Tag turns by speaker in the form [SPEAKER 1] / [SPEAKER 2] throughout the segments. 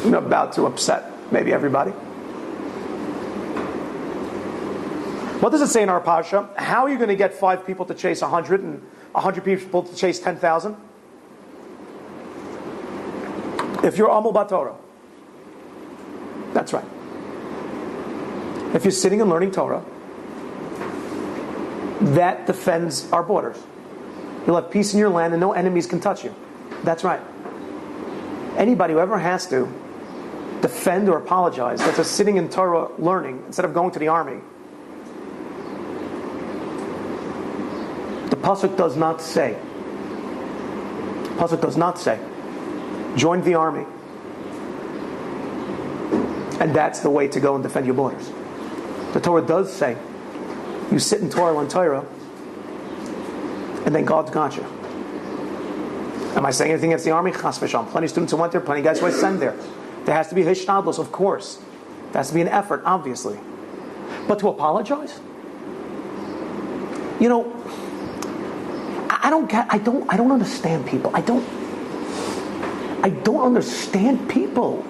[SPEAKER 1] I'm about to upset maybe everybody. What does it say in our Pasha? How are you going to get 5 people to chase 100 and 100 people to chase 10,000? If you're Amul Torah. That's right. If you're sitting and learning Torah, that defends our borders. You'll have peace in your land and no enemies can touch you. That's right. Anybody who ever has to defend or apologize, that's just sitting in Torah learning instead of going to the army. The Pasuk does not say, join the army. And that's the way to go and defend your borders. The Torah does say, you sit in Torah and Torah, and then God's got you. Am I saying anything against the army? Chas v'shalom. Plenty of students who went there, plenty of guys who I send there. There has to be hishtadlus, of course. There has to be an effort, obviously. But to apologize? You know, I don't understand people. I don't understand people.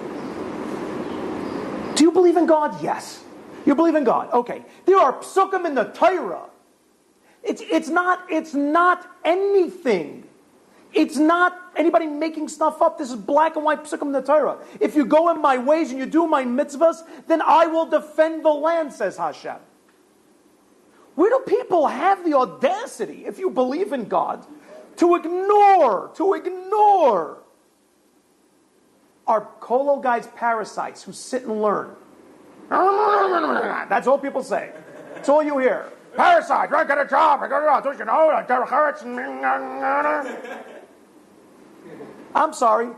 [SPEAKER 1] Do you believe in God? Yes. You believe in God. Okay. There are psukim in the Torah. It's not anything. It's not anybody making stuff up. This is black and white psukim in the Torah. If you go in my ways and you do my mitzvahs, then I will defend the land, says Hashem. Where do people have the audacity, if you believe in God, to ignore our Kolo guys parasites who sit and learn? That's all people say. That's all you hear. Parasite, I got a job, don't you know? I'm sorry.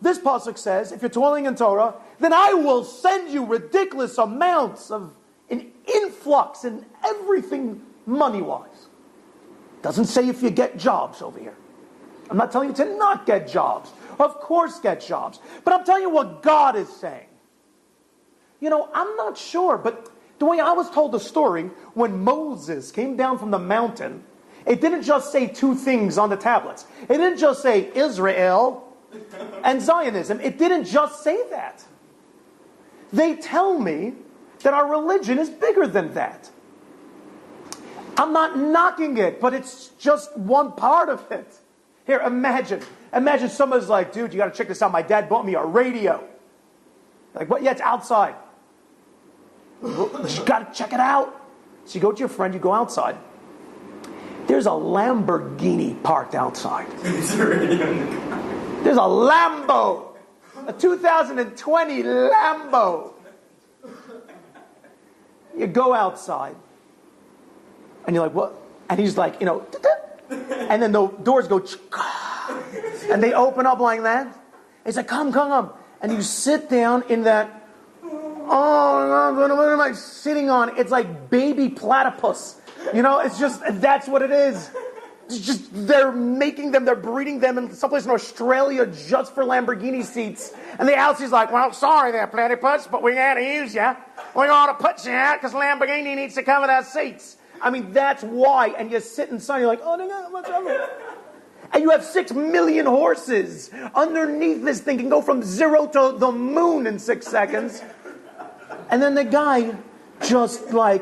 [SPEAKER 1] This pasuk says, if you're toiling in Torah, then I will send you ridiculous amounts of an influx in everything money-wise. Doesn't say if you get jobs over here. I'm not telling you to not get jobs. Of course get jobs. But I'm telling you what God is saying. You know, I'm not sure, but the way I was told the story, when Moses came down from the mountain, it didn't just say 2 things on the tablets. It didn't just say Israel and Zionism. It didn't just say that. They tell me that our religion is bigger than that. I'm not knocking it, but it's just one part of it. Here, imagine someone's like, dude, you got to check this out. My dad bought me a radio. Like, what? Yeah, it's outside. You got to check it out. So you go to your friend, you go outside. There's a Lamborghini parked outside. There's a Lambo. A 2020 Lambo. You go outside. And you're like, what? And he's like, you know, and then the doors go, and they open up like that. He's like, come. And you sit down in that, oh, what am I sitting on? It's like baby platypus. You know, it's just, that's what it is. It's just, they're making them, they're breeding them in someplace in Australia just for Lamborghini seats. And the Elsie's like, well, sorry there, platypus, but we got to use you. We ought to put you out because Lamborghini needs to cover their seats. I mean, that's why. And you sit inside, you're like, oh, no, what's up? And you have 6 million horses underneath this thing, can go from 0 to the moon in 6 seconds. And then the guy just a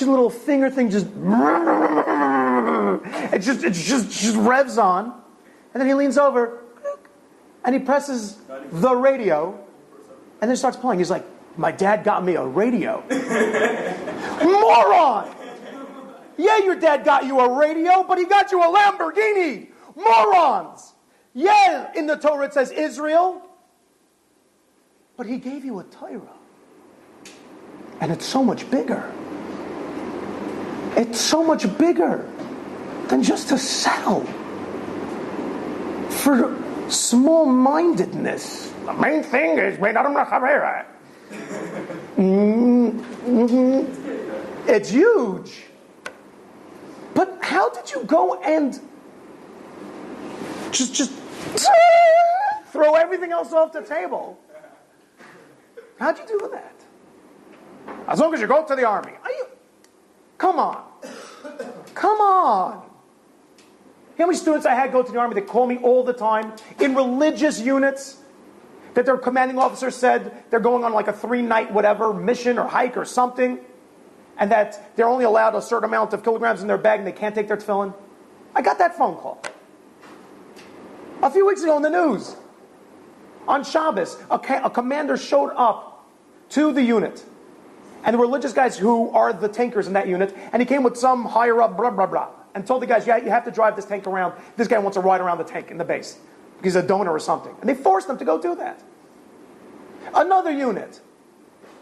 [SPEAKER 1] little finger thing just revs on. And then he leans over and he presses the radio and then starts playing. He's like, my dad got me a radio. Moron! Yeah, your dad got you a radio, but he got you a Lamborghini. Morons! Yeah, in the Torah it says Israel, but he gave you a Torah. And it's so much bigger. It's so much bigger than just to settle for small-mindedness. The main thing is, it's huge. But how did you go and just throw everything else off the table? How'd you do that? As long as you go to the army. Come on. You know how many students I had go to the army that call me all the time in religious units? that their commanding officer said they're going on like a 3-night whatever mission or hike or something, and that they're only allowed a certain amount of kilograms in their bag and they can't take their tefillin? I got that phone call a few weeks ago in the news. On Shabbos, a commander showed up to the unit, and the religious guys who are the tankers in that unit, and he came with some higher up blah blah blah, and told the guys, yeah, you have to drive this tank around. This guy wants to ride around the tank in the base because he's a donor or something, and they forced them to go do that. Another unit,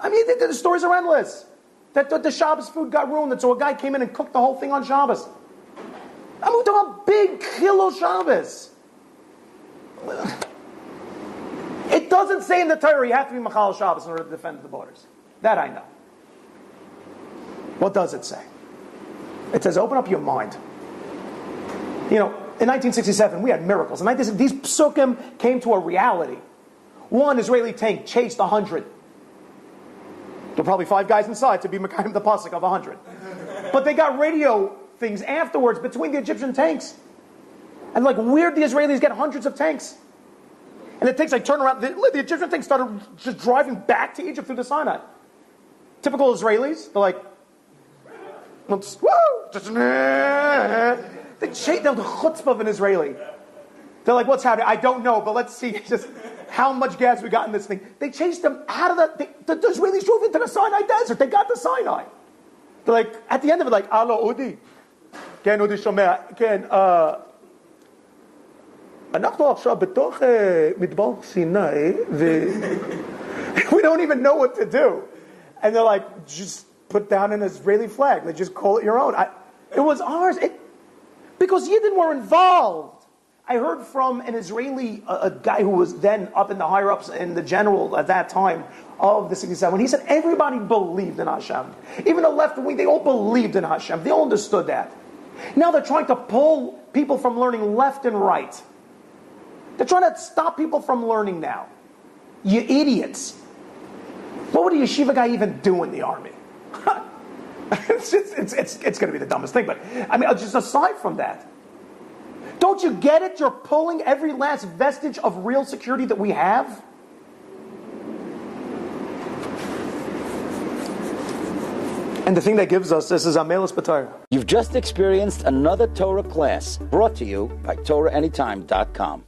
[SPEAKER 1] I mean, the stories are endless. That the Shabbos food got ruined, and so a guy came in and cooked the whole thing on Shabbos. I mean, we're talking about big kilo Shabbos. It doesn't say in the Torah you have to be Machal Shabbos in order to defend the borders. That I know. What does it say? It says, open up your mind. You know, in 1967, we had miracles. In 1967, these psukim came to a reality. One Israeli tank chased 100. There were probably 5 guys inside to be Mekayim the pasuk of 100. But they got radio things afterwards between the Egyptian tanks. And like, where'd the Israelis get hundreds of tanks? And the tanks like turn around. The Egyptian tanks started just driving back to Egypt through the Sinai. Typical Israelis, they're like, woo! They chase down the chutzpah of an Israeli. They're like, what's happening? I don't know, but let's see just how much gas we got in this thing. They chased them out of the Israelis drove into the Sinai desert. They got the Sinai. They're like, at the end of it, like, Alo Udi. Ken Udi Shomea. Ken, אנחנו עכשיו בתוך מדבר סיני, we don't even know what to do. And they're like, just put down an Israeli flag. They just call it your own. It was ours. Because Yidden were involved. I heard from an Israeli, a guy who was then up in the higher-ups in the general at that time of the 67. He said everybody believed in Hashem. Even the left wing, they all believed in Hashem. They all understood that. Now they're trying to pull people from learning left and right. They're trying to stop people from learning now. You idiots. What would a yeshiva guy even do in the army? It's going to be the dumbest thing. But, I mean, just aside from that, don't you get it? You're pulling every last vestige of real security that we have. And the thing that gives us this is Amelis B'Torah.
[SPEAKER 2] You've just experienced another Torah class brought to you by TorahAnytime.com.